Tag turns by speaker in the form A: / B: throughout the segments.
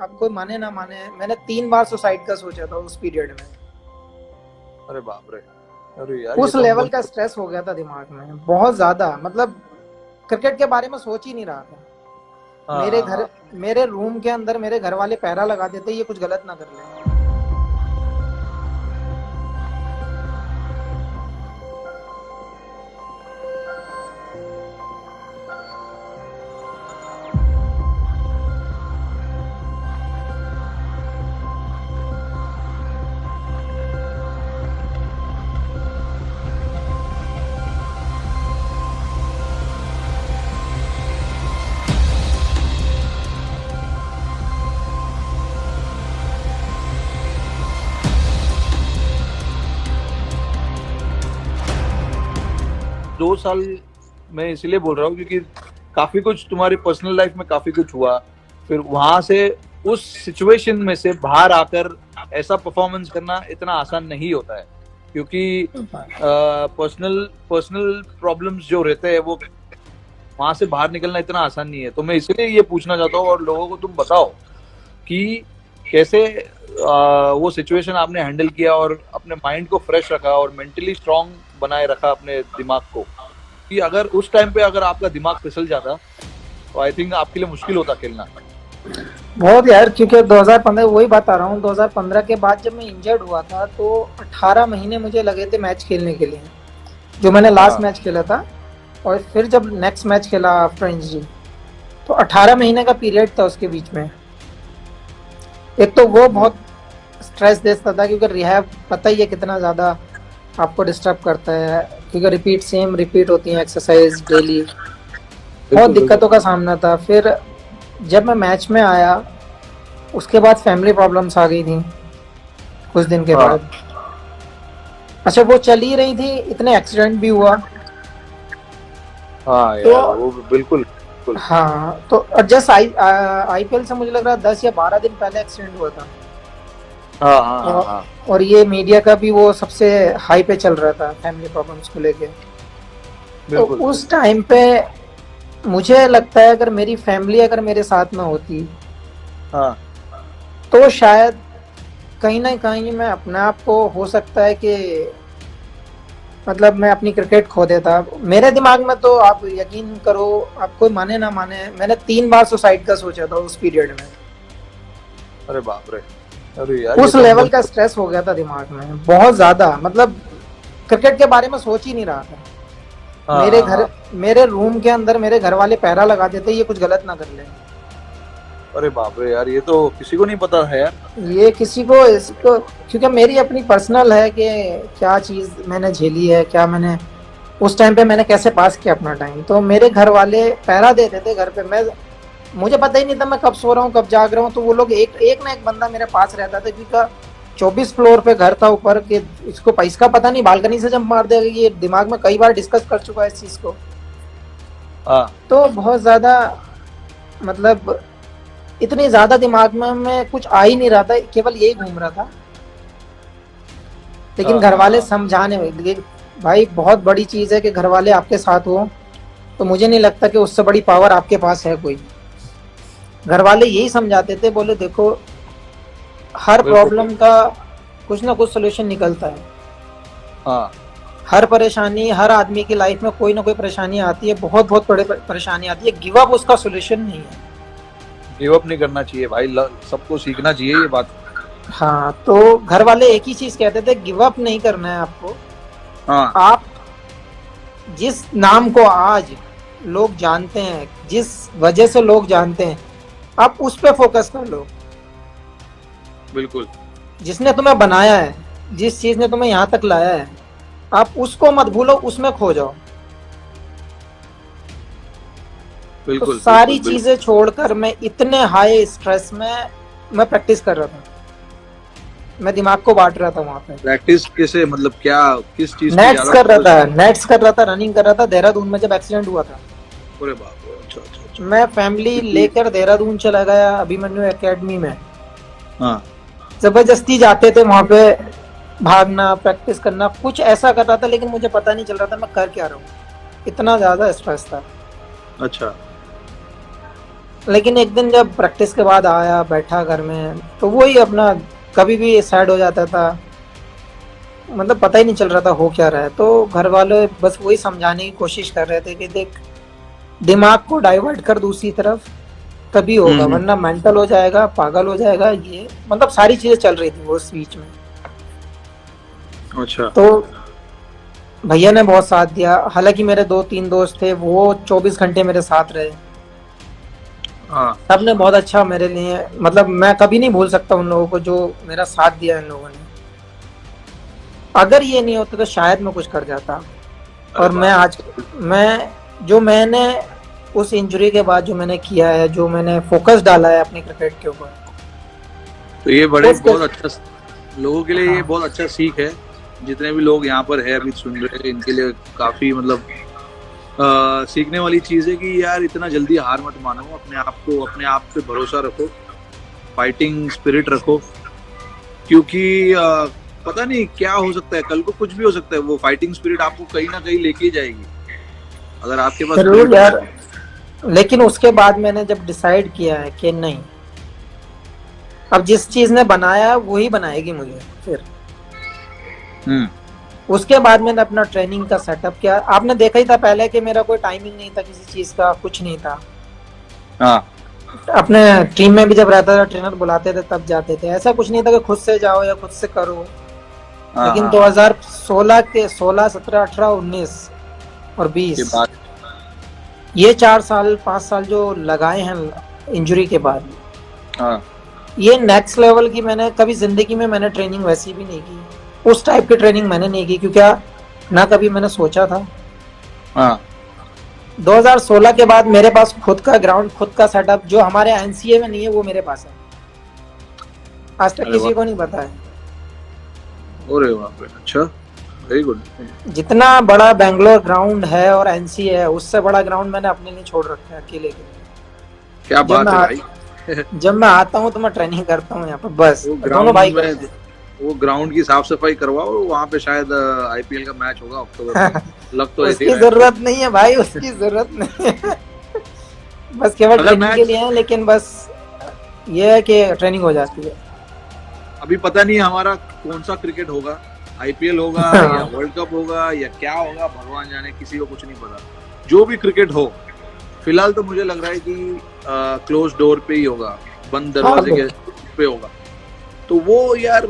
A: आप कोई माने ना माने, मैंने 3 बार सुसाइड का सोचा था उस पीरियड में।
B: अरे बाप रे। अरे यार ये
A: उस
B: तो
A: लेवल
B: बहुत।
A: का स्ट्रेस हो गया था दिमाग में, बहुत ज्यादा। मतलब क्रिकेट के बारे में सोच ही नहीं रहा था।
B: हाँ
A: मेरे
B: हाँ
A: घर,
B: हाँ।
A: मेरे रूम के अंदर मेरे घर वाले पहरा लगा देते ये कुछ गलत ना कर ले।
B: 2 साल मैं इसलिए बोल रहा हूँ क्योंकि काफी कुछ तुम्हारी पर्सनल लाइफ में काफी कुछ हुआ, फिर वहां से उस सिचुएशन में से बाहर आकर ऐसा परफॉर्मेंस करना इतना आसान नहीं होता है, क्योंकि पर्सनल पर्सनल प्रॉब्लम्स जो रहते हैं वो वहां से बाहर निकलना इतना आसान नहीं है। तो मैं इसलिए ये पूछना चाहता हूँ और लोगों को तुम बताओ कि कैसे वो सिचुएशन आपने हैंडल किया और अपने माइंड को फ्रेश रखा और मेंटली स्ट्रांग बनाए रखा अपने दिमाग को, कि अगर उस टाइम पे अगर आपका दिमाग फिसल जाता तो आई थिंक आपके लिए मुश्किल होता खेलना।
A: बहुत यार, क्योंकि 2015 वही बता रहा हूँ, 2015 के बाद जब मैं इंजर्ड हुआ था तो 18 महीने मुझे लगे थे मैच खेलने के लिए, जो मैंने लास्ट
B: हाँ
A: मैच खेला था। और फिर जब नेक्स्ट मैच खेला आफ्टर इंजरी, तो 18 महीने का पीरियड था उसके बीच में। एक तो वो बहुत स्ट्रेस देता था, क्योंकि रिहैब पता ही है कितना ज़्यादा आपको डिस्टर्ब करता है, क्योंकि सेम रिपीट होती है एक्सरसाइज डेली। बहुत
B: बिल्कुल
A: दिक्कतों
B: बिल्कुल।
A: का सामना था। फिर जब मैं मैच में आया, उसके बाद फैमिली प्रॉब्लम्स आ गई थी कुछ दिन के
B: हाँ
A: बाद। अच्छा, वो चल ही रही थी, इतने एक्सीडेंट भी हुआ।
B: हाँ
A: तो
B: यार वो बिल्कुल बिल्कुल।
A: हाँ, तो जस्ट आईपीएल से मुझे लग रहा है 10 या 12 दिन पहले एक्सीडेंट हुआ था।
B: हाँ हाँ हाँ
A: और,
B: हाँ।
A: और ये मीडिया का भी वो सबसे हाई पे चल रहा था फैमिली प्रॉब्लम्स को लेके। तो
B: बिल्कुल।
A: उस टाइम पे मुझे लगता है अगर मेरी फैमिली अगर मेरे साथ में होती,
B: हाँ
A: तो शायद कहीं ना कहीं मैं अपने आप को, हो सकता है कि मतलब मैं अपनी क्रिकेट खो देता। मेरे दिमाग में तो आप यकीन करो, आप कोई माने ना माने, मैंने 3 बार सुसाइड का सोचा था उस पीरियड में।
B: अरे बाप रे। अरे यार ये
A: उस
B: तो
A: लेवल
B: बहुत।
A: का स्ट्रेस हो गया था दिमाग में, बहुत ज्यादा। मतलब क्रिकेट के बारे में सोच ही नहीं रहा था।
B: हाँ
A: मेरे
B: हाँ
A: घर,
B: हाँ।
A: मेरे रूम के अंदर मेरे घर वाले पहरा लगा देते ये कुछ गलत ना कर ले।
B: अरे बाप रे यार ये तो किसी को नहीं पता है यार।
A: ये किसी को इसको, क्योंकि मेरी अपनी पर्सनल है कि क्या चीज मैंने झेली है, क्या मैंने उस टाइम पे मैंने कैसे पास किया अपना टाइम। तो मेरे घर वाले पहरा देते थे घर पे। मैं, मुझे पता ही नहीं था मैं कब सो रहा हूँ कब जाग रहा हूँ। तो वो लोग एक एक ना एक बंदा मेरे पास रहता था, क्योंकि 24 फ्लोर पे घर था ऊपर के। इसको इसका पता नहीं, बालकनी से जंप मार देगा, ये दिमाग में कई बार डिस्कस कर चुका है इस चीज को।
B: हाँ
A: तो बहुत ज्यादा, मतलब इतनी ज्यादा दिमाग में कुछ आ ही नहीं रहा था, केवल यही घूम रहा था। लेकिन
B: हाँ
A: घर
B: हाँ
A: वाले
B: हाँ।
A: समझाने में, भाई बहुत बड़ी चीज है कि घर वाले आपके साथ हो। तो मुझे नहीं लगता कि उससे बड़ी पावर आपके पास है कोई। घर वाले यही समझाते थे, बोले देखो हर
B: बिल्कुल।
A: प्रॉब्लम का कुछ ना कुछ सोल्यूशन निकलता है।
B: हाँ
A: हर परेशानी, हर आदमी की लाइफ में कोई ना कोई परेशानी आती है, बहुत बहुत बड़े परेशानी आती है। गिव अप उसका सोल्यूशन नहीं है।
B: गिव अप नहीं करना चाहिए भाई, सबको सीखना चाहिए ये बात।
A: हाँ, तो घर वाले एक ही चीज कहते थे, गिव अप नहीं करना है आपको।
B: हाँ
A: आप जिस नाम को आज लोग जानते हैं, जिस वजह से लोग जानते हैं, आप उस पे फोकस कर लो।
B: बिल्कुल
A: जिसने तुम्हें बनाया है, जिस चीज ने तुम्हें यहाँ तक लाया है, आप उसको मत भूलो, उसमें खो जाओ। तो
B: बिल्कुल
A: सारी
B: बिल्कुल
A: चीजें छोड़कर मैं इतने हाई स्ट्रेस में मैं प्रैक्टिस कर रहा था। मैं दिमाग को बांट रहा था वहां पे।
B: प्रैक्टिस कैसे, मतलब क्या, किस चीज पे
A: नेट्स
B: ज्यादा
A: कर रहा
B: फोकस?
A: था, नेट्स कर रहा था, रनिंग कर रहा था। देहरादून में जब एक्सीडेंट हुआ था,
B: अरे बाप रे। अच्छा अच्छा अच्छा।
A: मैं फैमिली
B: क्योंकि
A: लेकर देहरादून चला गया अभिमन्यु एकेडमी में।
B: हाँ
A: जबरदस्ती जाते थे वहां पे, भागना, प्रैक्टिस करना, कुछ ऐसा कर रहा था। लेकिन मुझे पता नहीं चल रहा था मैं कर क्या रहा हूँ, इतना ज्यादा स्ट्रेस था।
B: अच्छा।
A: लेकिन एक दिन जब प्रैक्टिस के बाद आया, बैठा घर में, तो वही अपना कभी भी सैड हो जाता था, मतलब पता ही नहीं चल रहा था हो क्या रहा है। तो घर वाले बस वही समझाने की कोशिश कर रहे थे कि देख, दिमाग को डाइवर्ट कर दूसरी तरफ, तभी होगा,
B: हम्म।
A: वरना मेंटल हो जाएगा, पागल हो जाएगा। ये मतलब सारी चीजें चल रही थी वो उस बीच में।
B: अच्छा।
A: तो भैया ने बहुत साथ दिया। हालांकि मेरे 2-3 दोस्त थे, वो 24 घंटे मेरे साथ रहे।
B: हाँ।
A: सबने बहुत अच्छा मेरे लिए, मतलब मैं कभी नहीं भूल सकता उन लोगों को जो मेरा साथ दिया इन लोगों ने। अगर ये नहीं होता तो शायद मैं कुछ कर जाता।
B: अरे
A: और मैं
B: बाप
A: आज, मैं जो मैंने उस इंजरी के बाद जो मैंने किया है, जो मैंने फोकस डाला है अपने क्रिकेट के ऊपर,
B: तो ये बड़े
A: उसके,
B: बहुत अच्छा लोगों के लिए, ये
A: हाँ
B: बहुत अच्छा सीख है। जितने भी लोग यहाँ पर है अभी सुन रहे हैं, इनके लिए काफी मतलब सीखने वाली चीज है कि यार इतना जल्दी हार मत मानो, अपने आप पे भरोसा रखो, फाइटिंग स्पिरिट रखो, क्योंकि पता नहीं क्या हो सकता है, कल को कुछ भी हो सकता है। वो फाइटिंग स्पिरिट आपको कहीं ना कहीं लेके ही जाएगी अगर आपके पास
A: जरूर
B: स्पिरिट है।
A: यार। लेकिन उसके बाद मैंने जब डिसाइड किया है कि नहीं, अब जिस चीज ने बनाया वही बनाएगी मुझे फिर,
B: हम्म।
A: उसके बाद मैंने अपना ट्रेनिंग का सेटअप किया। आपने देखा ही था पहले कि मेरा कोई टाइमिंग नहीं था किसी चीज का, कुछ नहीं था।
B: हाँ
A: अपने टीम में भी जब रहता था, ट्रेनर बुलाते थे तब जाते थे। ऐसा कुछ नहीं था कि खुद से जाओ या खुद से करो।
B: हाँ
A: लेकिन
B: हाँ।
A: 2016 के 16, 17, 18, 19 और
B: के
A: 20,
B: बाद
A: ये 4 साल 5 साल जो लगाए हैं इंजरी के बाद,
B: हाँ
A: ये नेक्स्ट लेवल की मैंने कभी जिंदगी में मैंने ट्रेनिंग वैसी भी नहीं की। उस टाइप की ट्रेनिंग मैंने नहीं की, क्योंकि ना कभी मैंने सोचा था।
B: हाँ
A: 2016 के बाद मेरे पास खुद का ग्राउंड, खुद का सेटअप, जो हमारे एनसीए में नहीं है वो मेरे पास है। आज तक
B: अरे
A: किसी
B: वाह,
A: को नहीं पता है।
B: अरे बाप रे, अच्छा, वेरी गुड।
A: जितना बड़ा बेंगलोर ग्राउंड है और एनसीए है, उससे बड़ा ग्राउंड मैंने अपने लिए छोड़ रखा है, अकेले के लिए।
B: क्या
A: जब
B: बात
A: मैं
B: है
A: आ,
B: भाई।
A: जब मैं आता हूँ तो मैं ट्रेनिंग करता हूँ यहाँ पर, बस
B: वो
A: दोनों
B: ग्राउंड
A: भाई
B: में,
A: करते
B: वो ग्राउंड की साफ सफाई करवाओ, वहाँ पे शायद आईपीएल का मैच होगा अक्टूबर में।
A: हैं।
B: लग तो ऐसे ही
A: उसकी
B: रहा है।
A: जरूरत नहीं है भाई, उसकी जरूरत नहीं है। बस केवल
B: अगर
A: ट्रेनिंग के
B: मैच,
A: लिए है, लेकिन बस ये है कि ट्रेनिंग हो जाती है।
B: अभी पता नहीं हमारा कौन सा क्रिकेट होगा, आईपीएल होगा या वर्ल्ड कप होगा या क्या होगा, भगवान जाने, किसी को कुछ नहीं पता। जो भी क्रिकेट हो, फिलहाल तो मुझे लग रहा है कि क्लोज डोर पे ही होगा, बंद
A: हाँ
B: दरवाजे के पे होगा। तो वो यार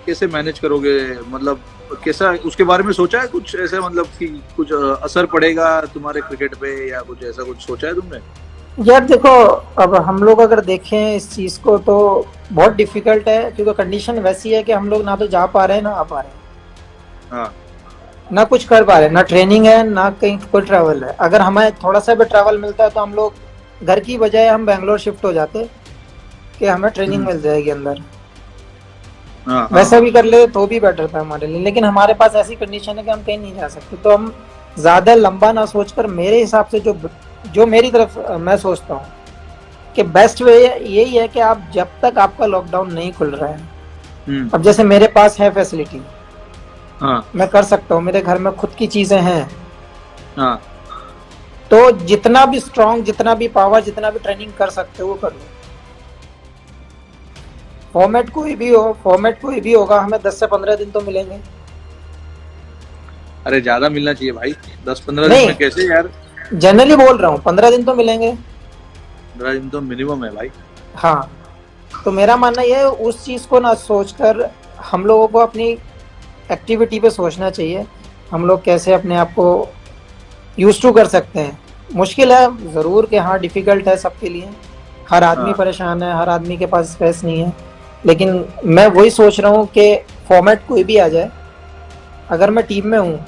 B: कैसे मैनेज करोगे, मतलब कैसा, उसके बारे में सोचा है कुछ ऐसे, मतलब कि कुछ असर पड़ेगा तुम्हारे क्रिकेट पे या कुछ ऐसा कुछ सोचा है तुमने?
A: यार देखो, अब हम लोग अगर देखें इस चीज को तो बहुत डिफिकल्ट है, क्योंकि कंडीशन वैसी है कि हम लोग ना तो जा पा रहे हैं ना आ पा रहे हैं,
B: हाँ।
A: ना कुछ कर पा रहे हैं, ना ट्रेनिंग है ना कहीं कोई ट्रैवल है। अगर हमें थोड़ा सा भी ट्रैवल मिलता है तो हम लोग घर की बजाय हम बेंगलोर शिफ्ट हो जाते कि हमें ट्रेनिंग मिल जाएगी अंदर।
B: हाँ
A: वैसा भी कर ले तो भी बेटर था हमारे लिए, लेकिन हमारे पास ऐसी कंडीशन है कि हम कहीं नहीं जा सकते। तो हम ज्यादा लंबा ना सोचकर, मेरे हिसाब से जो जो मेरी तरफ मैं सोचता हूँ कि बेस्ट वे यही है कि आप जब तक आपका लॉकडाउन नहीं खुल रहा है, अब जैसे मेरे पास है फैसिलिटी,
B: हाँ
A: मैं कर सकता हूँ, मेरे घर में खुद की चीजें हैं,
B: हाँ।
A: तो जितना भी स्ट्रांग, जितना भी पावर, जितना भी ट्रेनिंग कर सकते हो वो कर लो। फॉर्मेट कोई भी हो, फॉर्मेट कोई भी होगा, हमें 10 से 15 दिन तो मिलेंगे।
B: अरे ज्यादा मिलना चाहिए भाई, 10-15 दिन
A: नहीं,
B: में कैसे यार?
A: जनरली बोल रहा हूँ, 15 दिन तो मिलेंगे।
B: 15 दिन तो मिनिमम है भाई।
A: हाँ, तो मेरा मानना यह है, उस चीज को ना सोचकर हम लोगों को अपनी एक्टिविटी पे सोचना चाहिए। हम लोग कैसे अपने आप को यूज टू कर सकते हैं। मुश्किल है जरूर कि हाँ, डिफिकल्ट है सबके लिए, हर आदमी
B: हाँ
A: परेशान है, हर आदमी के पास स्पेस नहीं है। लेकिन मैं वही सोच रहा हूँ कि फॉर्मेट कोई भी आ जाए, अगर मैं टीम में हूँ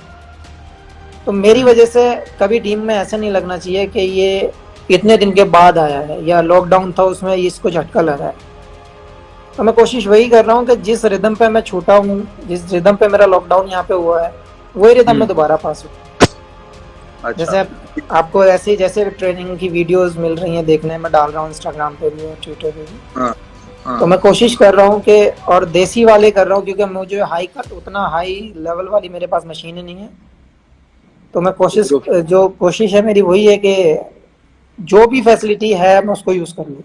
A: तो मेरी वजह से कभी टीम में ऐसा नहीं लगना चाहिए कि ये इतने दिन के बाद आया है या लॉकडाउन था उसमें इसको झटका लगा है। तो मैं कोशिश वही कर रहा हूँ कि जिस रिदम पे मैं छूटा हूँ, जिस रिदम पे मेरा लॉकडाउन यहाँ पे हुआ है, वही रिदम में दोबारा पास हूँ। जैसे
B: अच्छा।
A: आपको ऐसे जैसे ट्रेनिंग की वीडियोस मिल रही हैं देखने में, डाल रहा हूँ इंस्टाग्राम पे भी और ट्विटर पे भी।
B: हाँ हाँ।
A: तो मैं कोशिश कर रहा हूँ कि, और देसी वाले कर रहा हूँ, क्योंकि मुझे हाई कट, उतना हाई लेवल वाली मेरे पास मशीनें नहीं है। तो मैं कोशिश, जो कोशिश है मेरी वही है कि जो भी फैसिलिटी है मैं उसको यूज कर लूँ।